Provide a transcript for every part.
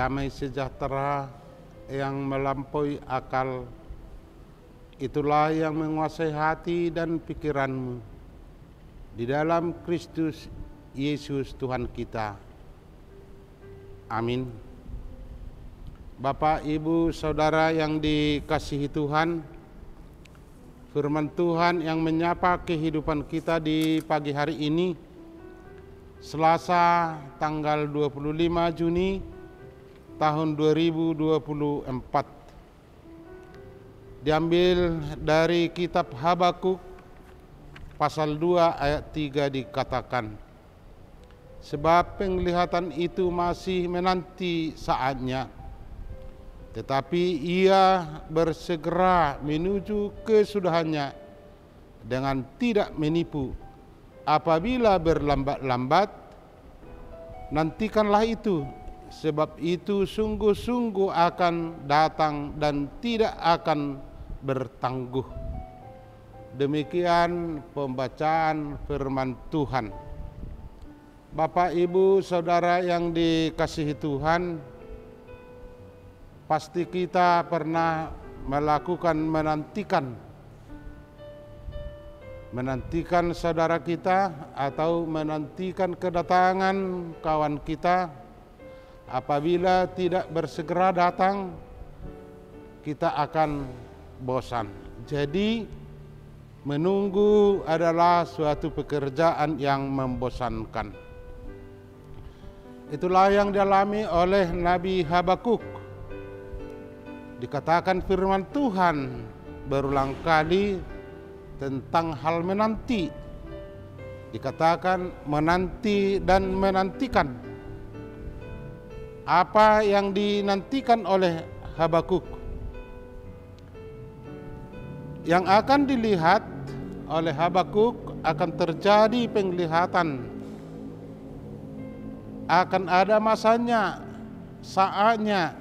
damai sejahtera yang melampaui akal, itulah yang menguasai hati dan pikiranmu di dalam Kristus Yesus Tuhan kita. Amin. Bapak, Ibu, Saudara yang dikasihi Tuhan, firman Tuhan yang menyapa kehidupan kita di pagi hari ini, Selasa tanggal 25 Juni tahun 2024. Diambil dari kitab Habakuk pasal 2 ayat 3 dikatakan, sebab penglihatan itu masih menanti saatnya, tetapi ia bersegera menuju kesudahannya dengan tidak menipu. Apabila berlambat-lambat, nantikanlah itu, sebab itu sungguh-sungguh akan datang dan tidak akan bertangguh. Demikian pembacaan firman Tuhan. Bapak, Ibu, Saudara yang dikasihi Tuhan, pasti kita pernah melakukan menantikan saudara kita atau menantikan kedatangan kawan kita. Apabila tidak bersegera datang, kita akan bosan. Jadi menunggu adalah suatu pekerjaan yang membosankan. Itulah yang dialami oleh Nabi Habakuk. Dikatakan firman Tuhan berulang kali tentang hal menanti. Dikatakan menanti dan menantikan. Apa yang dinantikan oleh Habakuk? Yang akan dilihat oleh Habakuk akan terjadi penglihatan. Akan ada masanya, saatnya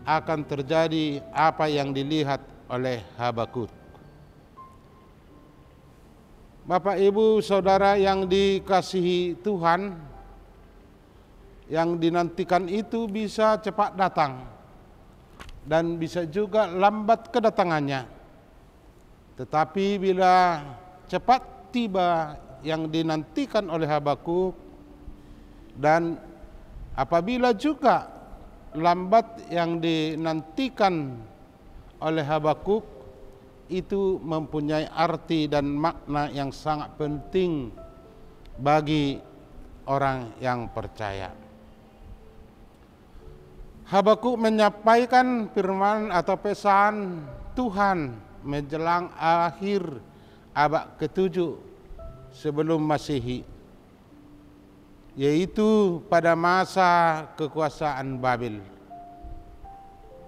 akan terjadi apa yang dilihat oleh Habakuk. Bapak, Ibu, Saudara yang dikasihi Tuhan, yang dinantikan itu bisa cepat datang dan bisa juga lambat kedatangannya. Tetapi bila cepat tiba yang dinantikan oleh Habakuk, dan apabila juga lambat yang dinantikan oleh Habakuk, itu mempunyai arti dan makna yang sangat penting bagi orang yang percaya. Habakuk menyampaikan firman atau pesan Tuhan menjelang akhir abad ke-7 sebelum Masehi, yaitu pada masa kekuasaan Babel.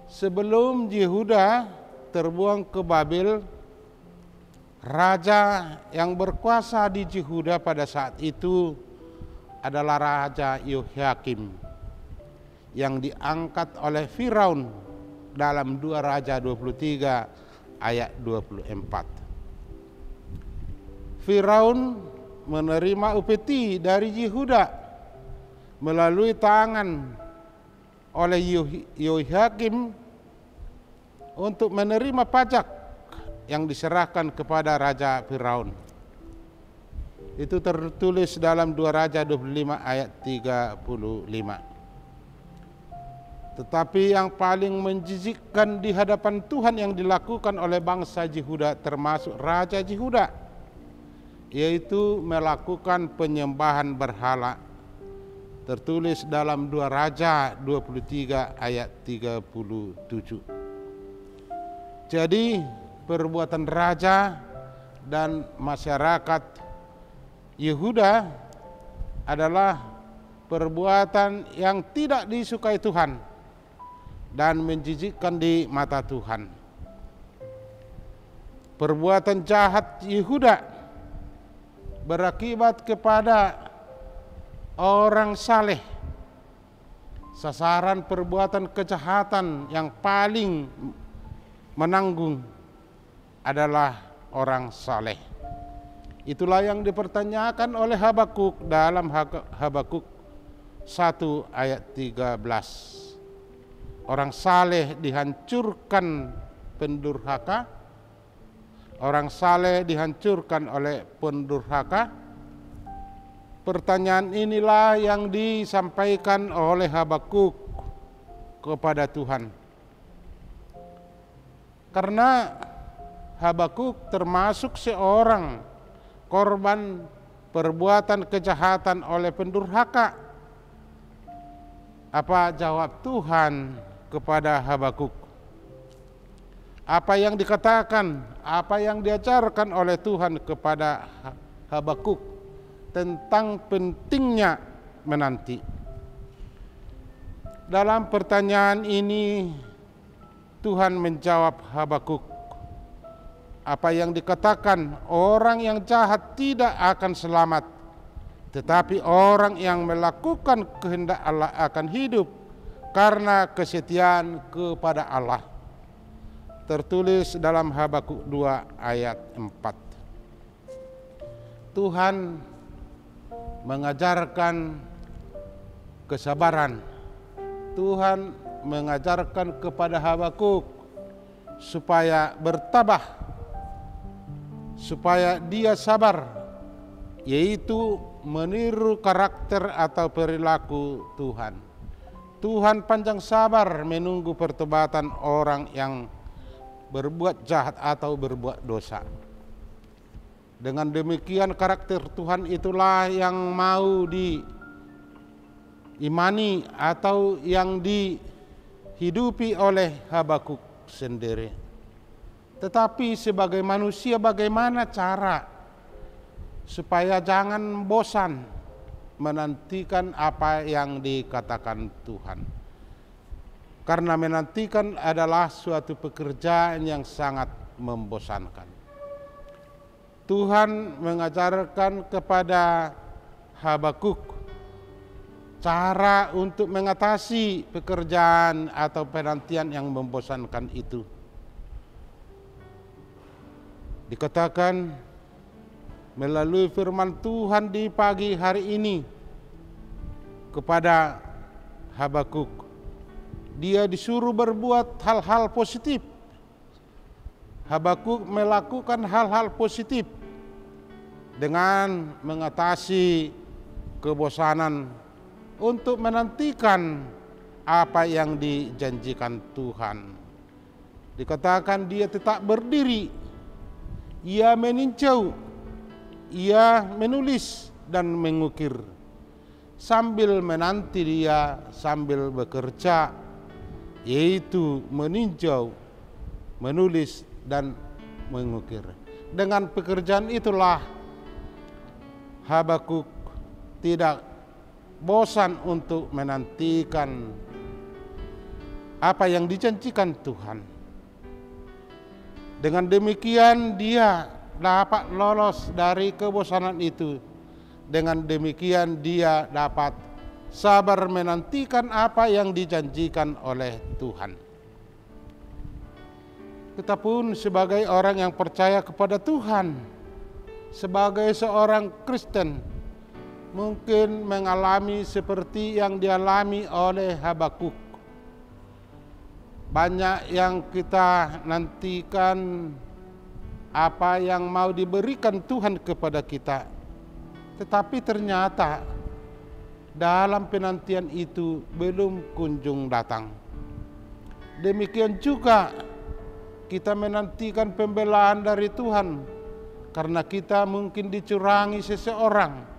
Sebelum Yehuda terbuang ke Babel, raja yang berkuasa di Yehuda pada saat itu adalah Raja Yehoyakim yang diangkat oleh Firaun dalam 2 Raja 23 ayat 24. Firaun menerima upeti dari Yehuda melalui tangan oleh Yehoyakim untuk menerima pajak yang diserahkan kepada Raja Firaun. Itu tertulis dalam 2 Raja 25 ayat 35. Tetapi yang paling menjijikkan di hadapan Tuhan yang dilakukan oleh bangsa Yehuda, termasuk Raja Yehuda, yaitu melakukan penyembahan berhala. Tertulis dalam 2 Raja 23 ayat 37. Jadi perbuatan raja dan masyarakat Yehuda adalah perbuatan yang tidak disukai Tuhan dan menjijikkan di mata Tuhan. Perbuatan jahat Yehuda berakibat kepada orang saleh. Sasaran perbuatan kejahatan yang paling menanggung adalah orang saleh. Itulah yang dipertanyakan oleh Habakuk dalam Habakuk 1 ayat 13. orang saleh dihancurkan pendurhaka, orang saleh dihancurkan oleh pendurhaka. Pertanyaan inilah yang disampaikan oleh Habakuk kepada Tuhan. Karena Habakuk termasuk seorang korban perbuatan kejahatan oleh pendurhaka. Apa jawab Tuhan kepada Habakuk? Apa yang dikatakan, apa yang diajarkan oleh Tuhan kepada Habakuk tentang pentingnya menanti. Dalam pertanyaan ini Tuhan menjawab Habakuk, apa yang dikatakan, orang yang jahat tidak akan selamat, tetapi orang yang melakukan kehendak Allah akan hidup karena kesetiaan kepada Allah. Tertulis dalam Habakuk 2 ayat 4. Tuhan mengajarkan kesabaran. Tuhan mengajarkan kepada Habakuk supaya bertabah, supaya dia sabar, yaitu meniru karakter atau perilaku Tuhan. Tuhan panjang sabar menunggu pertobatan orang yang berbuat jahat atau berbuat dosa. Dengan demikian karakter Tuhan itulah yang mau diimani atau yang dihidupi oleh Habakuk sendiri. Tetapi sebagai manusia bagaimana cara supaya jangan bosan menantikan apa yang dikatakan Tuhan? Karena menantikan adalah suatu pekerjaan yang sangat membosankan. Tuhan mengajarkan kepada Habakuk cara untuk mengatasi pekerjaan atau penantian yang membosankan itu. Dikatakan melalui firman Tuhan di pagi hari ini kepada Habakuk, dia disuruh berbuat hal-hal positif. Habakuk melakukan hal-hal positif dengan mengatasi kebosanan untuk menantikan apa yang dijanjikan Tuhan. Dikatakan dia tetap berdiri, ia meninjau, ia menulis dan mengukir. Sambil menanti dia sambil bekerja, yaitu meninjau, menulis dan mengukir. Dengan pekerjaan itulah Habakuk tidak bosan untuk menantikan apa yang dijanjikan Tuhan. Dengan demikian dia dapat lolos dari kebosanan itu. Dengan demikian dia dapat sabar menantikan apa yang dijanjikan oleh Tuhan. Kita pun sebagai orang yang percaya kepada Tuhan, sebagai seorang Kristen, mungkin mengalami seperti yang dialami oleh Habakuk. Banyak yang kita nantikan apa yang mau diberikan Tuhan kepada kita, tetapi ternyata dalam penantian itu belum kunjung datang. Demikian juga kita menantikan pembelaan dari Tuhan karena kita mungkin dicurangi seseorang.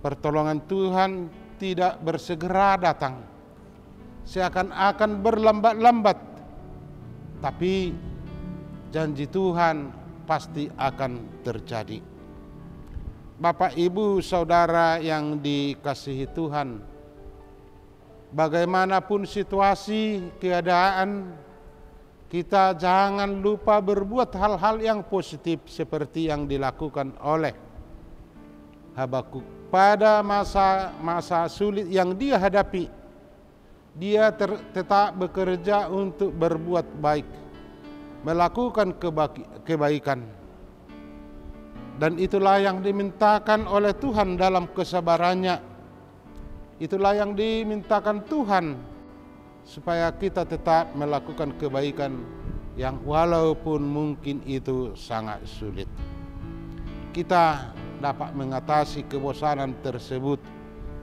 Pertolongan Tuhan tidak bersegera datang, seakan-akan berlambat-lambat, tapi janji Tuhan pasti akan terjadi. Bapak, Ibu, Saudara yang dikasihi Tuhan, bagaimanapun situasi, keadaan, kita jangan lupa berbuat hal-hal yang positif seperti yang dilakukan oleh Habakuk. Pada masa-masa sulit yang dia hadapi, dia tetap bekerja untuk berbuat baik, melakukan kebaikan. Dan itulah yang dimintakan oleh Tuhan dalam kesabarannya. Itulah yang dimintakan Tuhan supaya kita tetap melakukan kebaikan yang walaupun mungkin itu sangat sulit. Kita dapat mengatasi kebosanan tersebut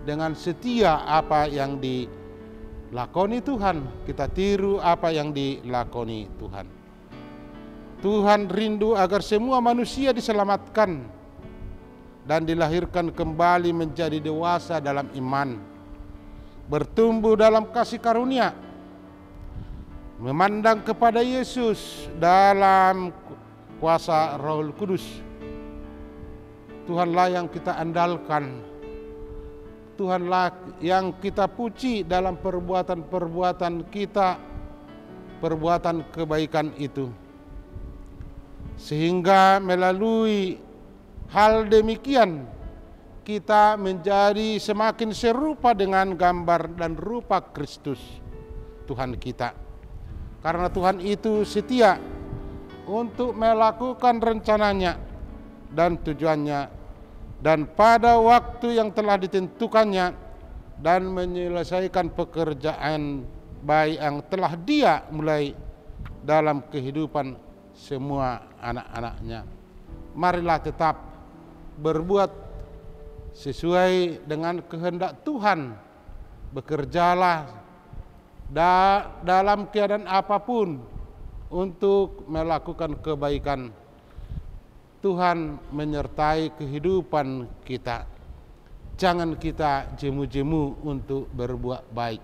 dengan setia apa yang dilakoni Tuhan. Kita tiru apa yang dilakoni Tuhan. Tuhan rindu agar semua manusia diselamatkan dan dilahirkan kembali menjadi dewasa dalam iman, bertumbuh dalam kasih karunia, memandang kepada Yesus dalam kuasa Roh Kudus. Tuhanlah yang kita andalkan, Tuhanlah yang kita puji dalam perbuatan-perbuatan kita, perbuatan kebaikan itu. Sehingga melalui hal demikian kita menjadi semakin serupa dengan gambar dan rupa Kristus Tuhan kita. Karena Tuhan itu setia untuk melakukan rencananya dan tujuannya, dan pada waktu yang telah ditentukannya, dan menyelesaikan pekerjaan baik yang telah Dia mulai dalam kehidupan semua anak-anaknya. Marilah tetap berbuat sesuai dengan kehendak Tuhan. Bekerjalah dalam keadaan apapun untuk melakukan kebaikan. Tuhan menyertai kehidupan kita. Jangan kita jemu-jemu untuk berbuat baik,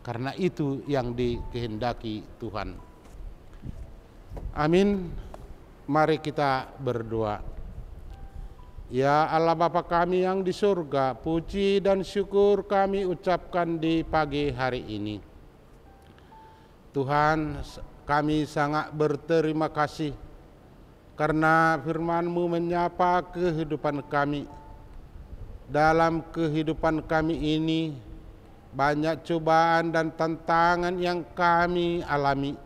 karena itu yang dikehendaki Tuhan. Amin. Mari kita berdoa. Ya Allah Bapa kami yang di surga, puji dan syukur kami ucapkan di pagi hari ini. Tuhan, kami sangat berterima kasih karena firman-Mu menyapa kehidupan kami. Dalam kehidupan kami ini banyak cobaan dan tantangan yang kami alami.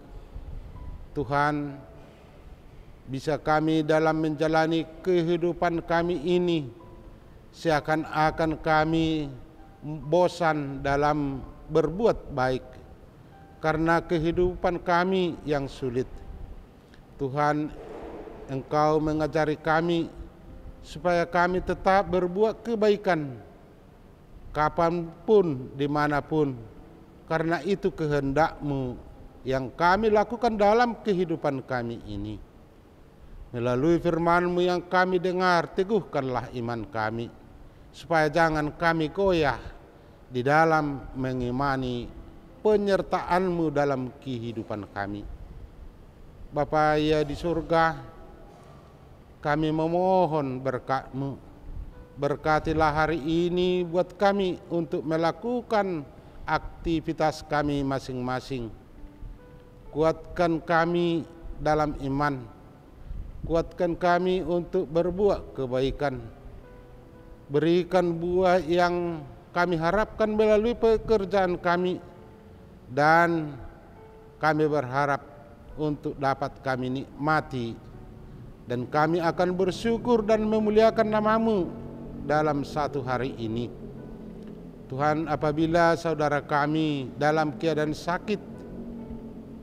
Tuhan, bisa kami dalam menjalani kehidupan kami ini seakan-akan kami bosan dalam berbuat baik karena kehidupan kami yang sulit. Tuhan, Engkau mengajari kami supaya kami tetap berbuat kebaikan kapanpun, dimanapun, karena itu kehendak-Mu yang kami lakukan dalam kehidupan kami ini. Melalui firman-Mu yang kami dengar, teguhkanlah iman kami, supaya jangan kami goyah di dalam mengimani penyertaan-Mu dalam kehidupan kami. Bapa ya di surga, kami memohon berkat-Mu. Berkatilah hari ini buat kami untuk melakukan aktivitas kami masing-masing. Kuatkan kami dalam iman. Kuatkan kami untuk berbuat kebaikan. Berikan buah yang kami harapkan melalui pekerjaan kami. Dan kami berharap untuk dapat kami nikmati. Dan kami akan bersyukur dan memuliakan nama-Mu dalam satu hari ini. Tuhan, apabila saudara kami dalam keadaan sakit,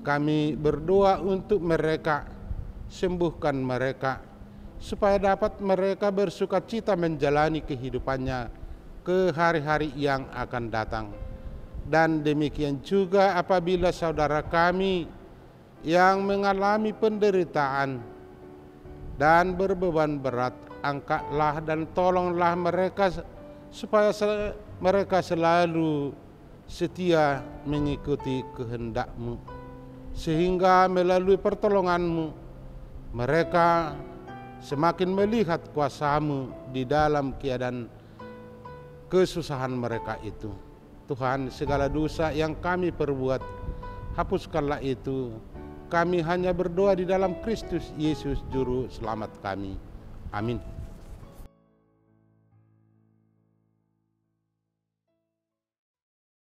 kami berdoa untuk mereka, sembuhkan mereka, supaya dapat mereka bersuka cita menjalani kehidupannya ke hari-hari yang akan datang. Dan demikian juga apabila saudara kami yang mengalami penderitaan dan berbeban berat, angkatlah dan tolonglah mereka supaya mereka selalu setia mengikuti kehendak-Mu, sehingga melalui pertolongan-Mu mereka semakin melihat kuasa-Mu di dalam keadaan kesusahan mereka itu. Tuhan, segala dosa yang kami perbuat, hapuskanlah itu. Kami hanya berdoa di dalam Kristus Yesus Juru Selamat kami. Amin.